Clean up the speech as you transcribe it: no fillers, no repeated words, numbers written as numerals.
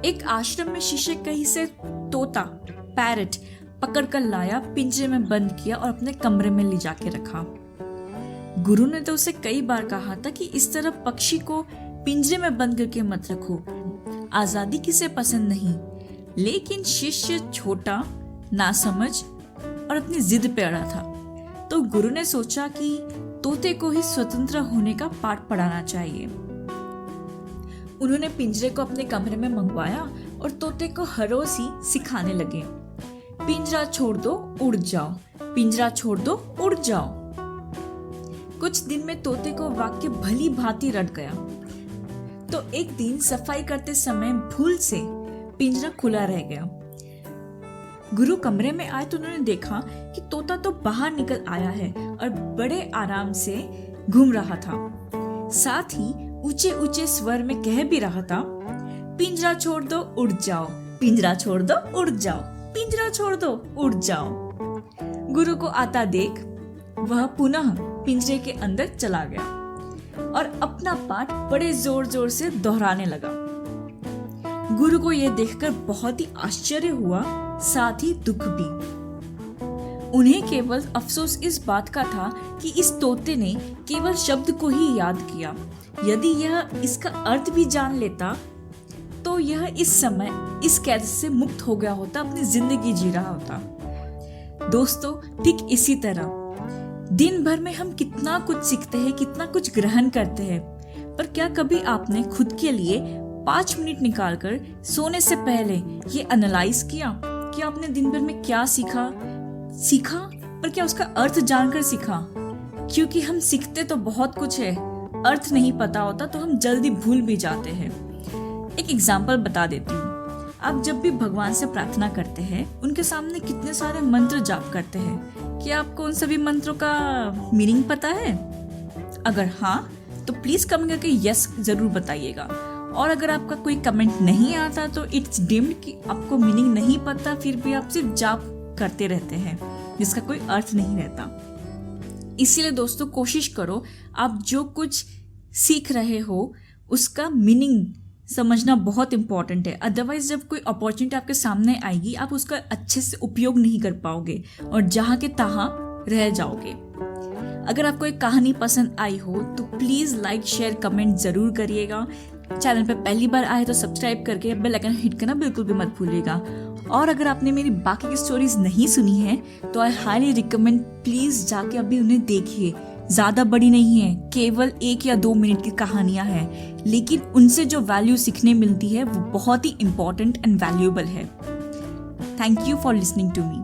एक आश्रम में शिष्य कहीं से तोता पैरट पकड़ कर लाया, पिंजरे में बंद किया और अपने कमरे में ले जाके रखा। गुरु ने तो उसे कई बार कहा था कि इस तरह पक्षी को पिंजरे में बंद करके मत रखो, आजादी किसे पसंद नहीं। लेकिन शिष्य छोटा, नासमझ और अपनी जिद पे अड़ा था। तो गुरु ने सोचा कि तोते को ही स्वतंत्र होने का पाठ पढ़ाना चाहिए। उन्होंने पिंजरे को अपने कमरे में मंगवाया और तोते को हर रोज ही सिखाने लगे, पिंजरा छोड़ दो उड़ जाओ, पिंजरा छोड़ दो उड़ जाओ। कुछ दिन में तोते को वाक्य भली भांति रट गया। तो एक दिन सफाई करते समय भूल से पिंजरा खुला रह गया। गुरु कमरे में आए तो उन्होंने देखा कि तोता तो बाहर निकल आया है और बड़े आराम से घूम रहा था। साथ ही ऊंचे ऊंचे स्वर में कह भी रहा था, पिंजरा छोड़ दो उड़ जाओ, पिंजरा छोड़ दो उड़ जाओ, पिंजरा छोड़ दो उड़ जाओ। गुरु को आता देख वह पुनः पिंजरे के अंदर चला गया और अपना पाठ बड़े जोर जोर से दोहराने लगा। गुरु को यह देखकर बहुत ही आश्चर्य हुआ, साथ ही दुख भी। उन्हें केवल अफसोस इस बात का था कि इस तोते ने केवल शब्द को ही याद किया। यदि यह इसका अर्थ भी जान लेता तो यह इस समय इस कैद से मुक्त हो गया होता, अपनी जिंदगी जी रहा होता। दोस्तों, ठीक इसी तरह दिन भर में हम कितना कुछ सीखते हैं, कितना कुछ ग्रहण करते हैं, पर क्या कभी आपने खुद के लिए 5 मिनट निकालकर सोने से पहले ये एनालाइज किया कि आपने दिन भर में क्या सीखा, पर क्या उसका अर्थ जानकर सीखा? क्योंकि हम सीखते तो बहुत कुछ है, अर्थ नहीं पता होता तो हम जल्दी भूल भी जाते हैं। एक एग्जाम्पल बता देती हूँ। आप जब भी भगवान से प्रार्थना करते हैं, उनके सामने कितने सारे मंत्र जाप करते हैं। क्या आपको उन सभी मंत्रों का मीनिंग पता है? अगर हाँ तो प्लीज कमेंट करके यस जरूर बताइएगा। और अगर आपका कोई कमेंट नहीं आता तो इट्स डीम्ड कि आपको मीनिंग नहीं पता, फिर भी आप सिर्फ जाप करते रहते हैं जिसका कोई अर्थ नहीं रहता। इसीलिए दोस्तों, कोशिश करो आप जो कुछ सीख रहे हो उसका मीनिंग समझना बहुत इंपॉर्टेंट है। अदरवाइज जब कोई अपॉर्चुनिटी आपके सामने आएगी, आप उसका अच्छे से उपयोग नहीं कर पाओगे और जहाँ के तहाँ रह जाओगे। अगर आपको एक कहानी पसंद आई हो तो प्लीज लाइक शेयर कमेंट जरूर करिएगा। चैनल पे पहली बार आए तो सब्सक्राइब करके बेल आइकन हिट करना बिल्कुल भी मत भूलिएगा। और अगर आपने मेरी बाकी की स्टोरीज नहीं सुनी है तो आई हाईली रिकमेंड, प्लीज जाके अभी उन्हें देखिए। ज्यादा बड़ी नहीं है, केवल 1 या 2 मिनट की कहानियां हैं, लेकिन उनसे जो वैल्यू सीखने मिलती है वो बहुत ही इंपॉर्टेंट एंड वैल्यूएबल है। Thank you for listening to me.